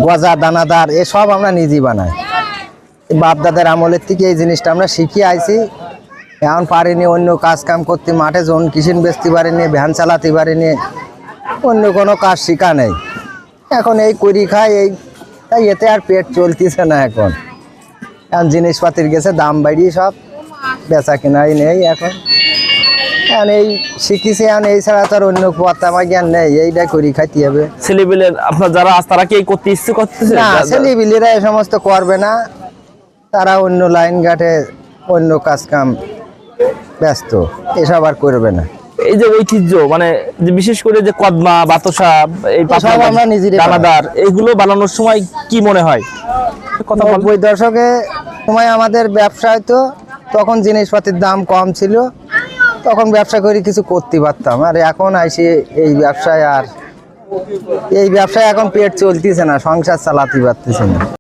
গজা দানাদার এসব আমরা নিজেই বানাই। বাপ দাদার আমলের থেকে এই জিনিসটা আমরা শিখে আইছি। এখন পারিনি অন্য কাজ কাম করতে, মাঠে যখন কিষিন বেচতে পারিনি, ভ্যান চালাতে পারিনি, অন্য কোনো কাজ শিখা নেই। এখন এই করি খাই, এই তাই এতে আর পেট চলতেছে না। এখন জিনিসপাতির গেছে দাম বাড়িয়ে সব বেচা কেনাই নেই। এখন এই শিখেছি, এখন এই ছাড়া তো আর অন্য পথ আমার জ্ঞান নেই। এইটাই করি খাইতে হবে। ছেলেপিলের আপনার যারা আছে তারা কি এই করতে ইচ্ছে করতেছে না, ছেলেপিলেরা এই সমস্ত করবে না। তারা অন্য লাইন ঘাটে অন্য কাজ কাম ব্যস্ত, এসব আর করবে না। এই যে ঐতিহ্য মানে যে বিশেষ করে যে কদমা বাতাসা এই সব আমরা নিজেরাই দানাদার এইগুলো বানানোর সময় কি মনে হয়? কথা 90 দশকে সময় আমাদের ব্যবসা হয়তো, তখন জিনিসপাতির দাম কম ছিল, তখন ব্যবসা করে কিছু করতে পারতাম। আর এখন আইসি এই ব্যবসায়, আর এই ব্যবসায় এখন পেট চলতেছে না, সংসার চালাতে পারতেছে না।